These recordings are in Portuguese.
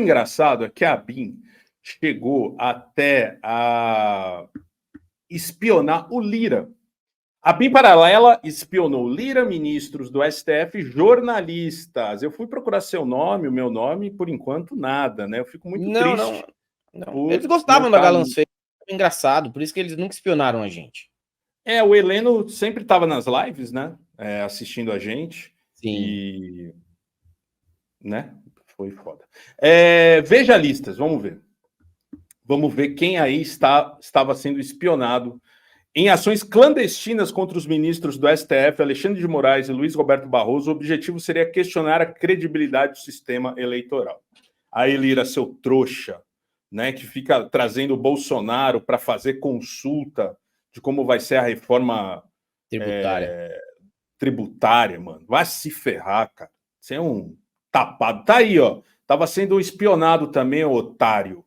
engraçado é que a ABIN chegou até a espionar o Lira. A BIM Paralela espionou Lira, ministros do STF, jornalistas. Eu fui procurar seu nome, o meu nome, e por enquanto nada, né? Eu fico muito triste. Não. Eles gostavam da Galãs Feia, engraçado, por isso que eles nunca espionaram a gente. O Heleno sempre estava nas lives, né? Assistindo a gente. Sim. E... né? Foi foda. Veja listas, vamos ver. Vamos ver quem aí estava sendo espionado em ações clandestinas contra os ministros do STF, Alexandre de Moraes e Luiz Roberto Barroso. O objetivo seria questionar a credibilidade do sistema eleitoral. Aí, Lira, seu trouxa, né, que fica trazendo o Bolsonaro para fazer consulta de como vai ser a reforma tributária, mano. Vai se ferrar, cara. Você é um tapado. Tá aí, ó. Tava sendo espionado também, otário.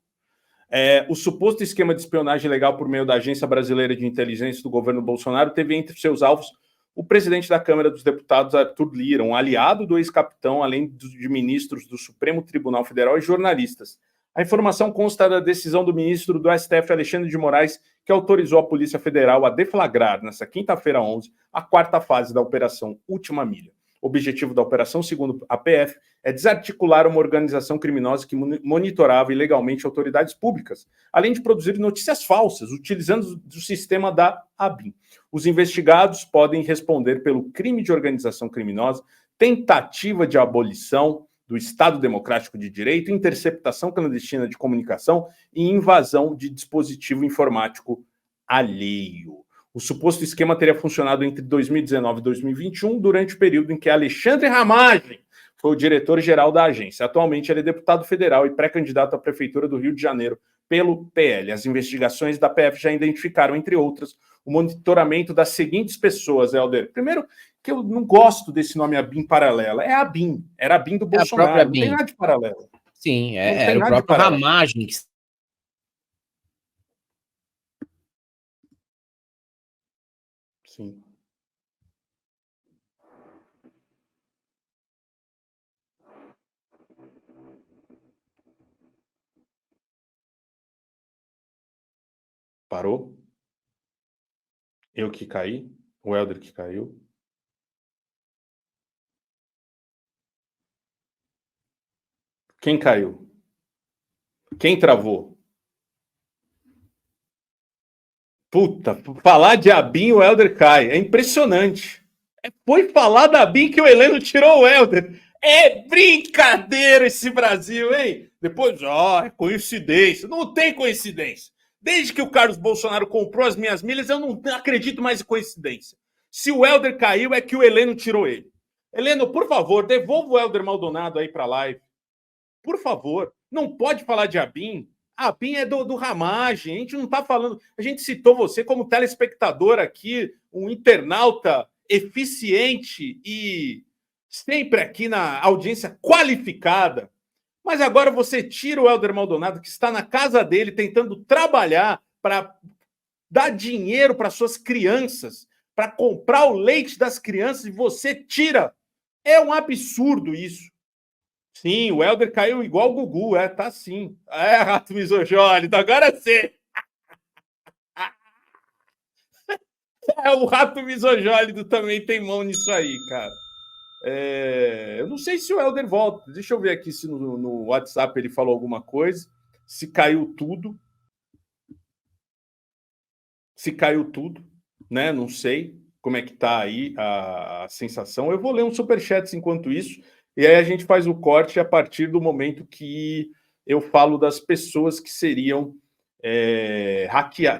O suposto esquema de espionagem legal por meio da Agência Brasileira de Inteligência do governo Bolsonaro teve entre seus alvos o presidente da Câmara dos Deputados, Arthur Lira, um aliado do ex-capitão, além de ministros do Supremo Tribunal Federal e jornalistas. A informação consta da decisão do ministro do STF, Alexandre de Moraes, que autorizou a Polícia Federal a deflagrar, nesta quinta-feira 11, a quarta fase da Operação Última Milha. O objetivo da operação, segundo a PF, é desarticular uma organização criminosa que monitorava ilegalmente autoridades públicas, além de produzir notícias falsas, utilizando o sistema da ABIN. Os investigados podem responder pelo crime de organização criminosa, tentativa de abolição do Estado Democrático de Direito, interceptação clandestina de comunicação e invasão de dispositivo informático alheio. O suposto esquema teria funcionado entre 2019 e 2021, durante o período em que Alexandre Ramagem foi o diretor-geral da agência. Atualmente, ele é deputado federal e pré-candidato à Prefeitura do Rio de Janeiro pelo PL. As investigações da PF já identificaram, entre outras, o monitoramento das seguintes pessoas, Helder. Primeiro, que eu não gosto desse nome ABIN Paralela. É a ABIN. Era a ABIN do Bolsonaro. Não tem nada de paralelo. Sim, era o próprio Ramagem. Sim. Parou? Eu que caí? O Helder que caiu? Quem caiu? Quem travou? Puta, falar de ABIN o Helder cai. É impressionante. Foi falar da ABIN que o Heleno tirou o Helder. É brincadeira esse Brasil, hein? Depois, é coincidência. Não tem coincidência. Desde que o Carlos Bolsonaro comprou as minhas milhas, eu não acredito mais em coincidência. Se o Helder caiu, é que o Heleno tirou ele. Heleno, por favor, devolva o Helder Maldonado aí para a live. Por favor. Não pode falar de ABIN. A ABIN é do Ramagem. A gente não está falando... A gente citou você como telespectador aqui, um internauta eficiente e sempre aqui na audiência qualificada. Mas agora você tira o Helder Maldonado, que está na casa dele, tentando trabalhar para dar dinheiro para suas crianças, para comprar o leite das crianças, e você tira. É um absurdo isso. Sim, o Helder caiu igual o Gugu, tá sim. Rato misojólido, agora sim. O rato misojólido também tem mão nisso aí, cara. Eu não sei se o Helder volta. Deixa eu ver aqui se no WhatsApp ele falou alguma coisa. Se caiu tudo. Se caiu tudo, né? Não sei como é que tá aí a sensação. Eu vou ler um superchat enquanto isso. E aí a gente faz o corte a partir do momento que eu falo das pessoas que seriam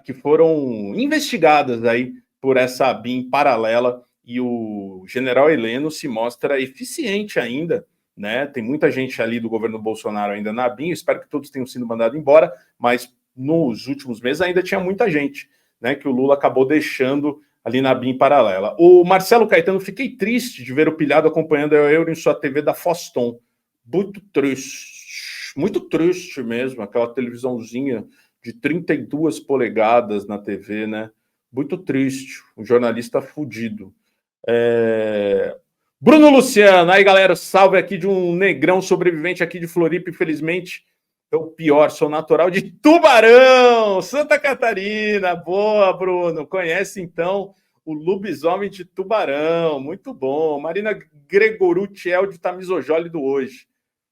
que foram investigadas aí por essa ABIN paralela, e o general Heleno se mostra eficiente ainda, né? Tem muita gente ali do governo Bolsonaro ainda na ABIN, eu espero que todos tenham sido mandados embora, mas nos últimos meses ainda tinha muita gente, né, que o Lula acabou deixando ali na BIM paralela. O Marcelo Caetano, fiquei triste de ver o Pilhado acompanhando a Euro em sua TV da Foston. Muito triste mesmo, aquela televisãozinha de 32 polegadas na TV, né? Muito triste, um jornalista fudido. Bruno Luciano, aí galera, salve aqui de um negrão sobrevivente aqui de Floripa, infelizmente é o pior, sou natural de Tubarão, Santa Catarina. Boa, Bruno, conhece então o lobisomem de Tubarão, muito bom. Marina Gregorucci de tá misojólido hoje,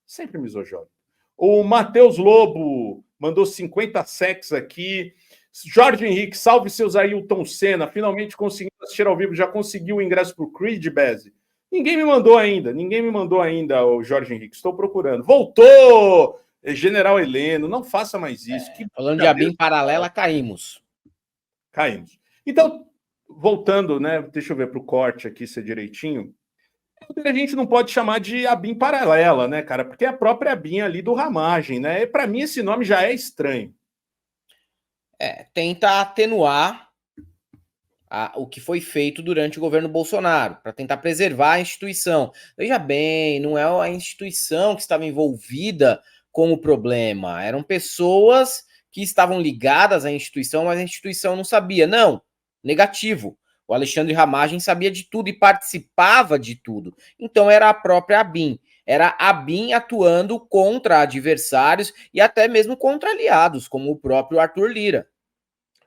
sempre misojólido. O Matheus Lobo mandou 50 sex aqui. Jorge Henrique, salve seus Ailton Senna, finalmente conseguiu assistir ao vivo, já conseguiu o ingresso pro Creed, Beze? Ninguém me mandou ainda, o Jorge Henrique. Estou procurando. Voltou! General Heleno, não faça mais isso. Falando de ABIN paralela, caímos. Caímos. Então, voltando, né? Deixa eu ver para o corte aqui ser direitinho. A gente não pode chamar de ABIN paralela, né, cara? Porque é a própria ABIN ali do Ramagem, né? E para mim esse nome já é estranho. Tenta atenuar o que foi feito durante o governo Bolsonaro, para tentar preservar a instituição. Veja bem, não é a instituição que estava envolvida com o problema, eram pessoas que estavam ligadas à instituição, mas a instituição não sabia. Não, negativo. O Alexandre Ramagem sabia de tudo e participava de tudo. Então era a própria ABIN. Era a ABIN atuando contra adversários e até mesmo contra aliados, como o próprio Arthur Lira.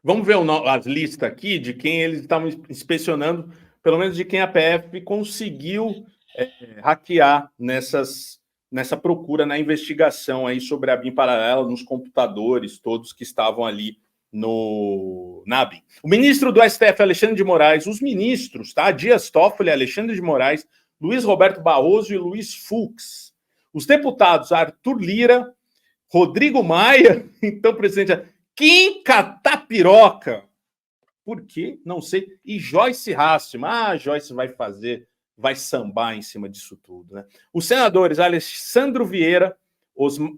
Vamos ver as listas aqui de quem eles estavam inspecionando, pelo menos de quem a PF conseguiu hackear nessa procura, na investigação aí sobre a ABIN paralela, nos computadores todos que estavam ali na ABIN. O ministro do STF, Alexandre de Moraes, os ministros, tá? Dias Toffoli, Alexandre de Moraes, Luiz Roberto Barroso e Luiz Fux. Os deputados Arthur Lira, Rodrigo Maia, então presidente... Kim Catapiroca, por quê? Não sei. E Joyce Hasselmann. Joyce vai sambar em cima disso tudo, né? Os senadores Alessandro Vieira,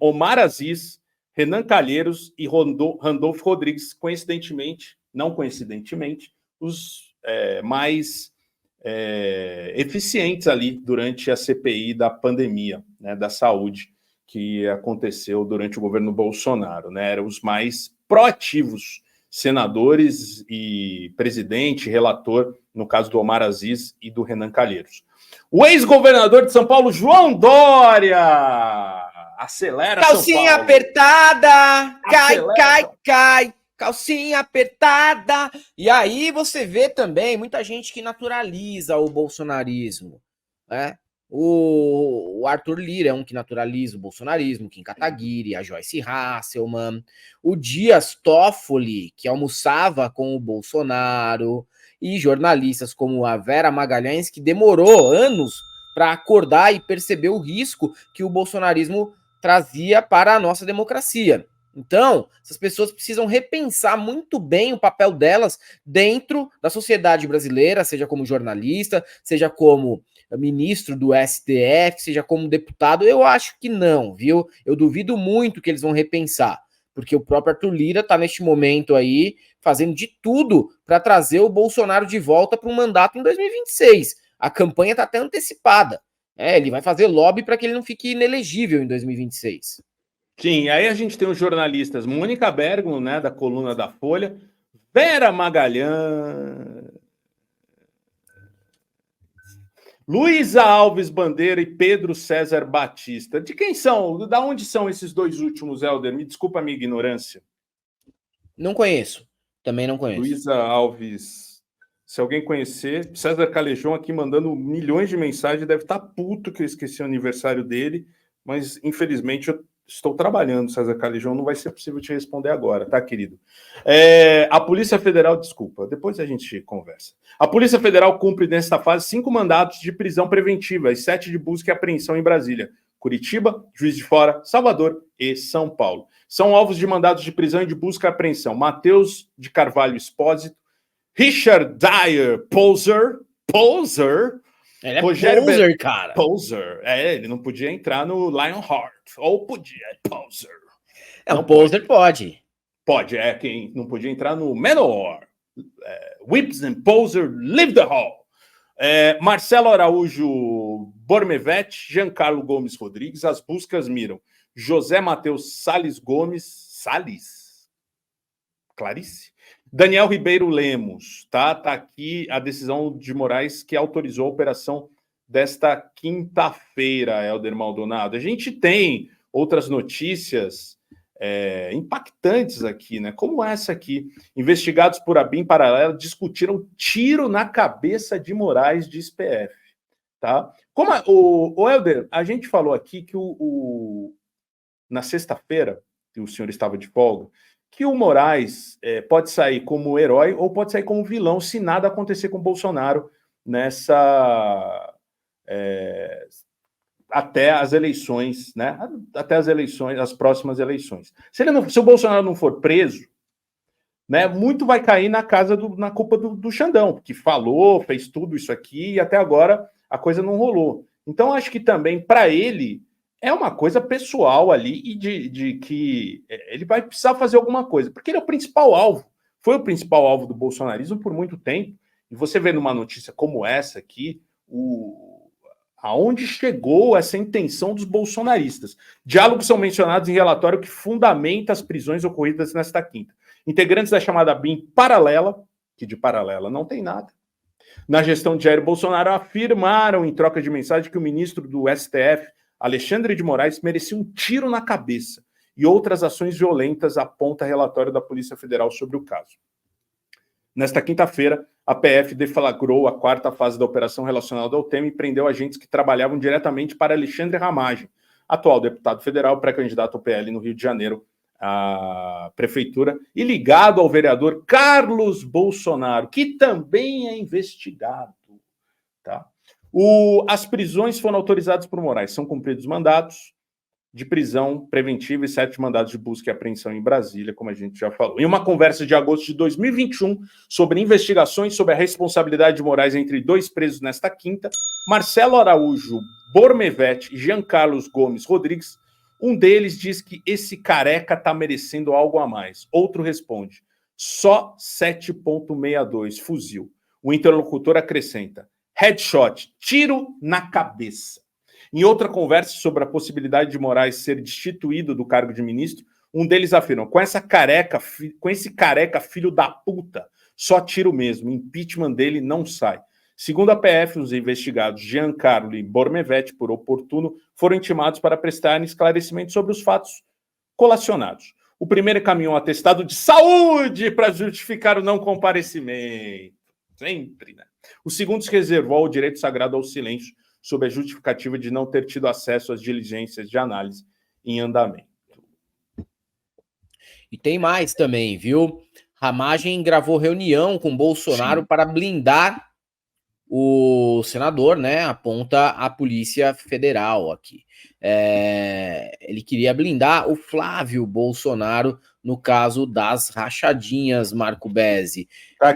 Omar Aziz, Renan Calheiros e Randolfo Rodrigues, não coincidentemente, os mais eficientes ali durante a CPI da pandemia, né, da saúde, que aconteceu durante o governo Bolsonaro, né? Eram os mais proativos, senadores e presidente, relator, no caso do Omar Aziz e do Renan Calheiros. O ex-governador de São Paulo, João Dória, acelera calcinha São Paulo. Apertada, cai, calcinha apertada. E aí você vê também muita gente que naturaliza o bolsonarismo, né? O Arthur Lira é um que naturaliza o bolsonarismo, Kim Kataguiri, a Joyce Hasselmann, o Dias Toffoli, que almoçava com o Bolsonaro, e jornalistas como a Vera Magalhães, que demorou anos para acordar e perceber o risco que o bolsonarismo trazia para a nossa democracia. Então, essas pessoas precisam repensar muito bem o papel delas dentro da sociedade brasileira, seja como jornalista, seja como ministro do STF, seja como deputado. Eu acho que não, viu? Eu duvido muito que eles vão repensar, porque o próprio Arthur Lira está neste momento aí fazendo de tudo para trazer o Bolsonaro de volta para um mandato em 2026. A campanha está até antecipada. Ele vai fazer lobby para que ele não fique inelegível em 2026. Sim, aí a gente tem os jornalistas Mônica Bergamo, né, da coluna da Folha, Vera Magalhães, Luísa Alves Bandeira e Pedro César Batista. De quem são? Da onde são esses dois últimos, Helder? Me desculpa a minha ignorância. Não conheço. Também não conheço. Luísa Alves. Se alguém conhecer, César Calejão aqui mandando milhões de mensagens, deve estar puto que eu esqueci o aniversário dele, mas infelizmente eu estou trabalhando, César Calejão, não vai ser possível te responder agora, tá, querido? A Polícia Federal, desculpa, depois a gente conversa. A Polícia Federal cumpre nesta fase 5 mandatos de prisão preventiva e 7 de busca e apreensão em Brasília, Curitiba, Juiz de Fora, Salvador e São Paulo. São alvos de mandados de prisão e de busca e apreensão Matheus de Carvalho Espósito, Richard Dyer Poser, ele é Rogério poser, cara. Poser. Ele não podia entrar no Lionheart. Ou podia, poser. O poser pode. Pode, quem não podia entrar no Manowar. Whips and Poser, leave the hall. Marcelo Araújo Bormevete, Giancarlo Gomes Rodrigues, as buscas miram José Matheus Salles Gomes, Clarice? Daniel Ribeiro Lemos, tá? Tá aqui a decisão de Moraes que autorizou a operação desta quinta-feira, Helder Maldonado. A gente tem outras notícias impactantes aqui, né? Como essa aqui. Investigados por ABIN Paralela discutiram tiro na cabeça de Moraes, de SPF. Tá? Como o Helder, a gente falou aqui que na sexta-feira, que o senhor estava de folga, que o Moraes pode sair como herói ou pode sair como vilão se nada acontecer com o Bolsonaro até as eleições, né? Até as eleições, as próximas eleições. Se o Bolsonaro não for preso, né, muito vai cair na culpa do Xandão, que falou, fez tudo isso aqui e até agora a coisa não rolou. Então, acho que também, para ele, é uma coisa pessoal ali e de que ele vai precisar fazer alguma coisa, porque ele é o principal alvo, foi o principal alvo do bolsonarismo por muito tempo. E você vê numa notícia como essa aqui, aonde chegou essa intenção dos bolsonaristas. Diálogos são mencionados em relatório que fundamenta as prisões ocorridas nesta quinta. Integrantes da chamada BIM Paralela, que de paralela não tem nada, na gestão de Jair Bolsonaro, afirmaram em troca de mensagem que o ministro do STF, Alexandre de Moraes, merecia um tiro na cabeça e outras ações violentas, aponta relatório da Polícia Federal sobre o caso. Nesta quinta-feira, a PF deflagrou a quarta fase da operação relacionada ao tema e prendeu agentes que trabalhavam diretamente para Alexandre Ramagem, atual deputado federal, pré-candidato ao PL no Rio de Janeiro, à prefeitura, e ligado ao vereador Carlos Bolsonaro, que também é investigado. Tá? As prisões foram autorizadas por Moraes. São cumpridos mandados de prisão preventiva e 7 mandados de busca e apreensão em Brasília, como a gente já falou. Em uma conversa de agosto de 2021 sobre investigações sobre a responsabilidade de Moraes entre 2 presos nesta quinta, Marcelo Araújo Bormevete e Jean Carlos Gomes Rodrigues, um deles diz que esse careca tá merecendo algo a mais. Outro responde, só 7,62, fuzil. O interlocutor acrescenta, headshot, tiro na cabeça. Em outra conversa sobre a possibilidade de Moraes ser destituído do cargo de ministro, um deles afirma, com esse careca filho da puta, só tiro mesmo, impeachment dele não sai. Segundo a PF, os investigados Giancarlo e Bormevete, por oportuno, foram intimados para prestarem esclarecimentos sobre os fatos colacionados. O primeiro encaminhou um atestado de saúde para justificar o não comparecimento. Sempre, né? O segundo se reservou o direito sagrado ao silêncio sob a justificativa de não ter tido acesso às diligências de análise em andamento. E tem mais também, viu? Ramagem gravou reunião com Bolsonaro para blindar o senador, né? Aponta a Polícia Federal aqui. Ele queria blindar o Flávio Bolsonaro no caso das rachadinhas, Marco Bezzi.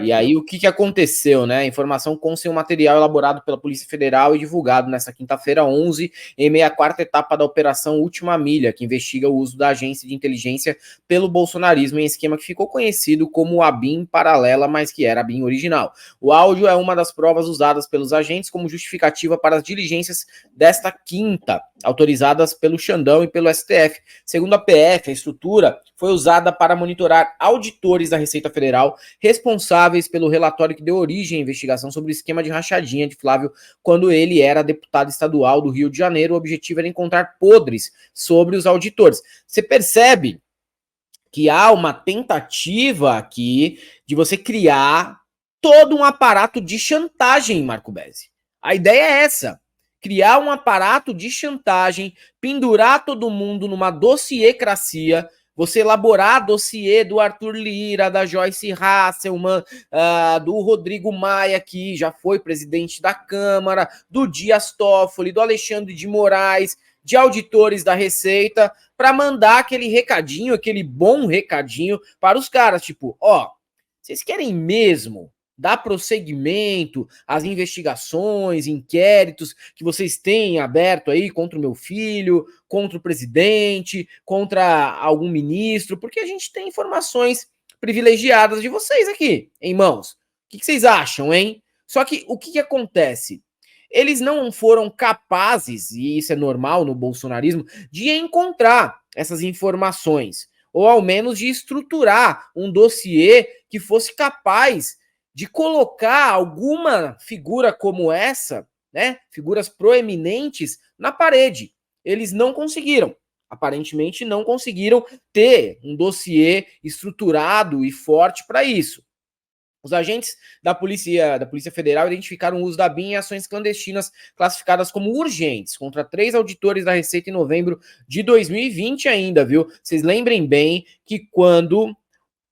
E aí, o que aconteceu, né? A informação consta em um material elaborado pela Polícia Federal e divulgado nesta quinta-feira, 11, em meia quarta etapa da Operação Última Milha, que investiga o uso da agência de inteligência pelo bolsonarismo em esquema que ficou conhecido como a BIM Paralela, mas que era a BIM original. O áudio é uma das provas usadas pelos agentes como justificativa para as diligências desta quinta, autorizadas pelo Xandão e pelo STF. Segundo a PF, a estrutura foi usada para monitorar auditores da Receita Federal responsáveis pelo relatório que deu origem à investigação sobre o esquema de rachadinha de Flávio quando ele era deputado estadual do Rio de Janeiro. O objetivo era encontrar podres sobre os auditores. Você percebe que há uma tentativa aqui de você criar todo um aparato de chantagem, Marco Bezzi. A ideia é essa. Criar um aparato de chantagem, pendurar todo mundo numa dossiêcracia, você elaborar dossiê do Arthur Lira, da Joyce Hasselmann, do Rodrigo Maia, que já foi presidente da Câmara, do Dias Toffoli, do Alexandre de Moraes, de auditores da Receita, para mandar aquele recadinho, aquele bom recadinho para os caras, tipo, ó, vocês querem mesmo dar prosseguimento às investigações, inquéritos que vocês têm aberto aí contra o meu filho, contra o presidente, contra algum ministro, porque a gente tem informações privilegiadas de vocês aqui em mãos. O que vocês acham, hein? Só que o que acontece? Eles não foram capazes, e isso é normal no bolsonarismo, de encontrar essas informações, ou ao menos de estruturar um dossiê que fosse capaz de colocar alguma figura como essa né, figuras proeminentes na parede. Eles não conseguiram. Aparentemente não conseguiram ter um dossiê estruturado e forte para isso. Os agentes da Polícia Federal identificaram o uso da BIM em ações clandestinas classificadas como urgentes contra 3 auditores da Receita em novembro de 2020 ainda, viu? Vocês lembrem bem que quando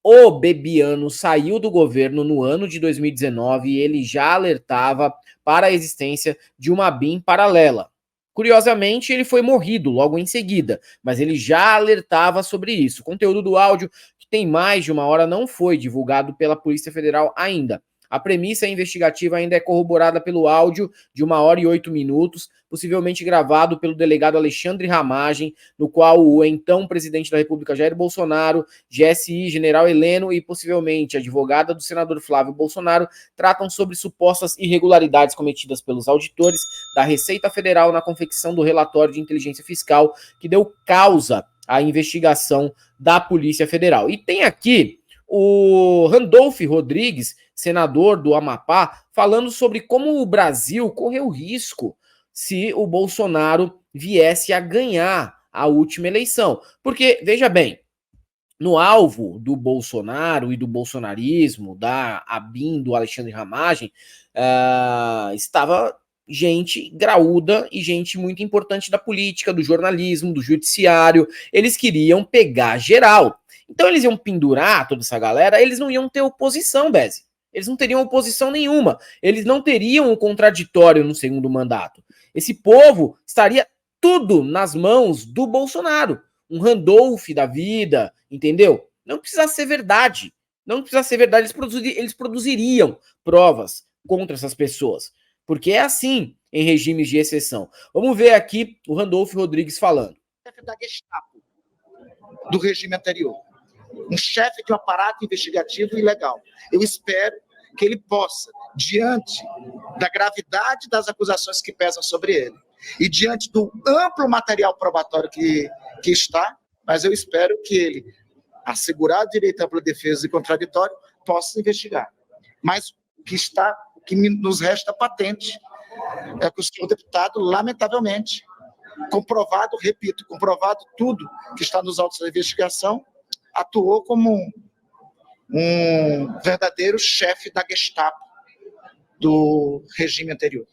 o Bebiano saiu do governo no ano de 2019, ele já alertava para a existência de uma BIM paralela. Curiosamente, ele foi morrido logo em seguida, mas ele já alertava sobre isso. O conteúdo do áudio, que tem mais de 1 hora, não foi divulgado pela Polícia Federal ainda. A premissa investigativa ainda é corroborada pelo áudio de 1 hora e 8 minutos, possivelmente gravado pelo delegado Alexandre Ramagem, no qual o então presidente da República, Jair Bolsonaro, GSI, general Heleno e possivelmente a advogada do senador Flávio Bolsonaro tratam sobre supostas irregularidades cometidas pelos auditores da Receita Federal na confecção do relatório de inteligência fiscal que deu causa à investigação da Polícia Federal. E tem aqui o Randolph Rodrigues, senador do Amapá, falando sobre como o Brasil correu risco se o Bolsonaro viesse a ganhar a última eleição. Porque, veja bem, no alvo do Bolsonaro e do bolsonarismo, da ABIN, do Alexandre Ramagem, estava gente graúda e gente muito importante da política, do jornalismo, do judiciário. Eles queriam pegar geral. Então eles iam pendurar toda essa galera, eles não iam ter oposição, Beze. Eles não teriam oposição nenhuma. Eles não teriam um contraditório no segundo mandato. Esse povo estaria tudo nas mãos do Bolsonaro. Um Randolph da vida, entendeu? Não precisa ser verdade. Não precisa ser verdade. Eles produziriam provas contra essas pessoas. Porque é assim em regimes de exceção. Vamos ver aqui o Randolph Rodrigues falando. Da Gestapo, do regime anterior. Um chefe de um aparato investigativo ilegal. Eu espero que ele possa, diante da gravidade das acusações que pesam sobre ele e diante do amplo material probatório que está, mas eu espero que ele, assegurado o direito à ampla defesa e contraditório, possa investigar. Mas o que nos resta patente é que o senhor deputado, lamentavelmente, comprovado tudo que está nos autos da investigação, atuou como um verdadeiro chefe da Gestapo do regime anterior.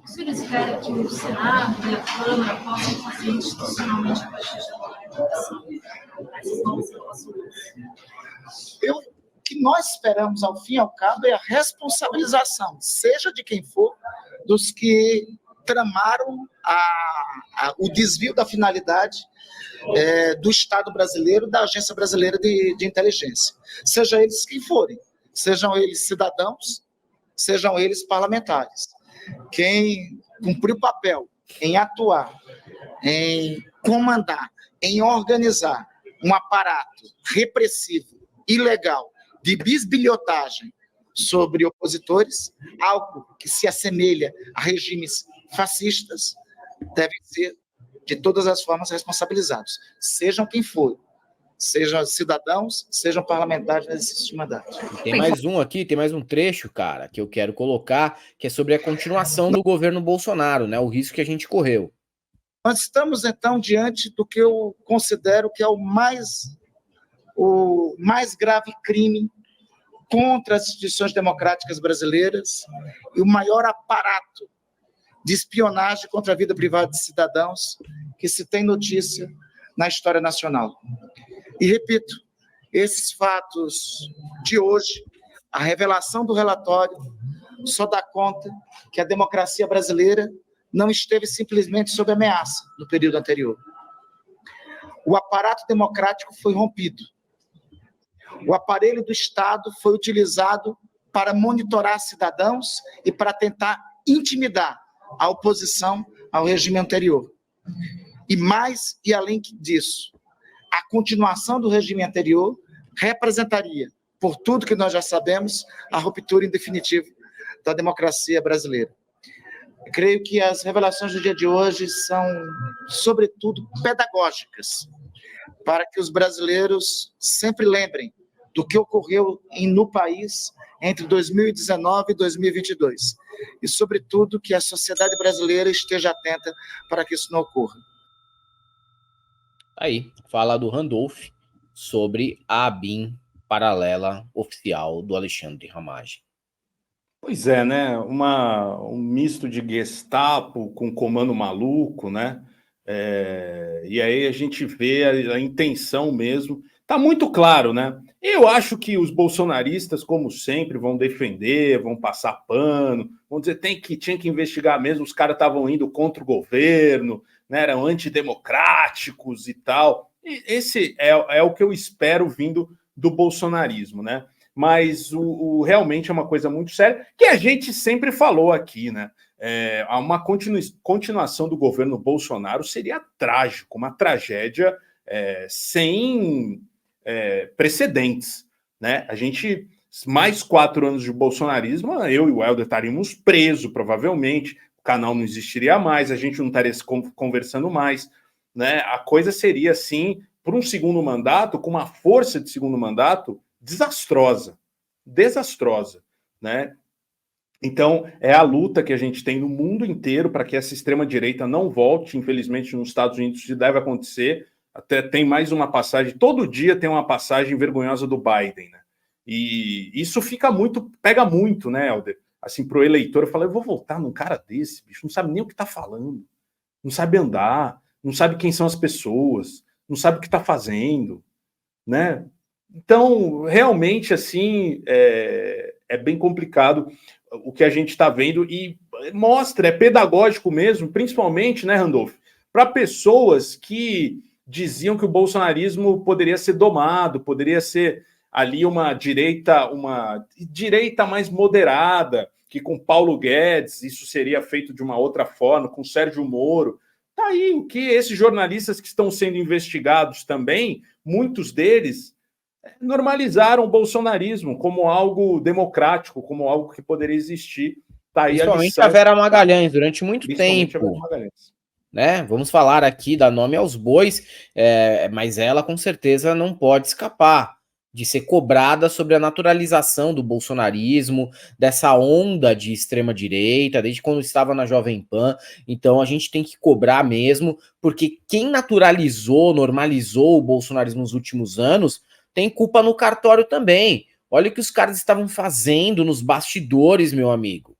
O senhor espera que o Senado e a Câmara possam fazer institucionalmente a partir da votação essas novas situações? O que nós esperamos, ao fim e ao cabo, é a responsabilização, seja de quem for, dos que tramaram o desvio da finalidade do Estado brasileiro, da Agência Brasileira de Inteligência. Seja eles quem forem, sejam eles cidadãos, sejam eles parlamentares. Quem cumpriu o papel em atuar, em comandar, em organizar um aparato repressivo, ilegal, de bisbilhotagem sobre opositores, algo que se assemelha a regimes fascistas, devem ser, de todas as formas, responsabilizados. Sejam quem for, sejam cidadãos, sejam parlamentares no exercício de mandato. Tem mais um aqui, tem mais um trecho, cara, que eu quero colocar, que é sobre a continuação do governo Bolsonaro, né? O risco que a gente correu. Nós estamos, então, diante do que eu considero que é o mais grave crime contra as instituições democráticas brasileiras e o maior aparato de espionagem contra a vida privada de cidadãos que se tem notícia na história nacional. E, repito, esses fatos de hoje, a revelação do relatório, só dá conta que a democracia brasileira não esteve simplesmente sob ameaça no período anterior. O aparato democrático foi rompido. O aparelho do Estado foi utilizado para monitorar cidadãos e para tentar intimidar a oposição ao regime anterior. E mais e além disso, a continuação do regime anterior representaria, por tudo que nós já sabemos, a ruptura em definitivo da democracia brasileira. Eu creio que as revelações do dia de hoje são, sobretudo, pedagógicas, para que os brasileiros sempre lembrem do que ocorreu no país entre 2019 e 2022. E, sobretudo, que a sociedade brasileira esteja atenta para que isso não ocorra. Aí, fala do Randolph sobre a ABIN paralela oficial do Alexandre Ramagem. Pois é, né? Um misto de Gestapo com comando maluco, né? E aí a gente vê a intenção mesmo. Tá muito claro, né? Eu acho que os bolsonaristas, como sempre, vão defender, vão passar pano, vão dizer tinha que investigar mesmo, os caras estavam indo contra o governo, né? Eram antidemocráticos e tal. E esse é o que eu espero vindo do bolsonarismo, né? Mas realmente é uma coisa muito séria, que a gente sempre falou aqui, né? Uma continuação do governo Bolsonaro seria trágico, uma tragédia sem precedentes, né? A gente, mais 4 anos de bolsonarismo, eu e o Helder estaríamos presos, provavelmente, o canal não existiria mais, a gente não estaria se conversando mais, né? A coisa seria, assim, por um segundo mandato, com uma força de segundo mandato, desastrosa, né? Então, é a luta que a gente tem no mundo inteiro para que essa extrema-direita não volte. Infelizmente, nos Estados Unidos isso deve acontecer. Até tem mais uma passagem, todo dia tem uma passagem vergonhosa do Biden, né? E isso pega muito, né, Helder? Assim, pro eleitor, eu falo, eu vou votar num cara desse, bicho, não sabe nem o que tá falando, não sabe andar, não sabe quem são as pessoas, não sabe o que tá fazendo, né? Então, realmente, assim, é bem complicado o que a gente está vendo e mostra, é pedagógico mesmo, principalmente, né, Randolph, para pessoas que diziam que o bolsonarismo poderia ser domado, poderia ser ali uma direita mais moderada, que com Paulo Guedes isso seria feito de uma outra forma, com Sérgio Moro. Tá aí o que esses jornalistas que estão sendo investigados também, muitos deles normalizaram o bolsonarismo como algo democrático, como algo que poderia existir. Tá aí principalmente a Vera Magalhães, durante muito tempo. Né? Vamos falar aqui, dar nome aos bois, mas ela com certeza não pode escapar de ser cobrada sobre a naturalização do bolsonarismo, dessa onda de extrema-direita, desde quando estava na Jovem Pan. Então a gente tem que cobrar mesmo, porque quem normalizou o bolsonarismo nos últimos anos, tem culpa no cartório também. Olha o que os caras estavam fazendo nos bastidores, meu amigo.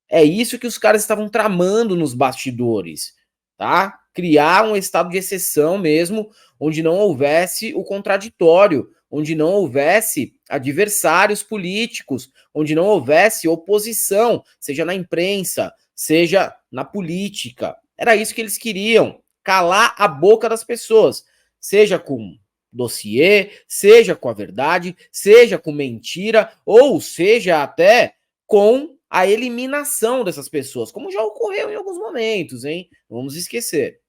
É isso que os caras estavam tramando nos bastidores, tá? Criar um estado de exceção mesmo, onde não houvesse o contraditório, onde não houvesse adversários políticos, onde não houvesse oposição, seja na imprensa, seja na política. Era isso que eles queriam, calar a boca das pessoas, seja com dossiê, seja com a verdade, seja com mentira, ou seja até com a eliminação dessas pessoas, como já ocorreu em alguns momentos, hein? Não vamos esquecer.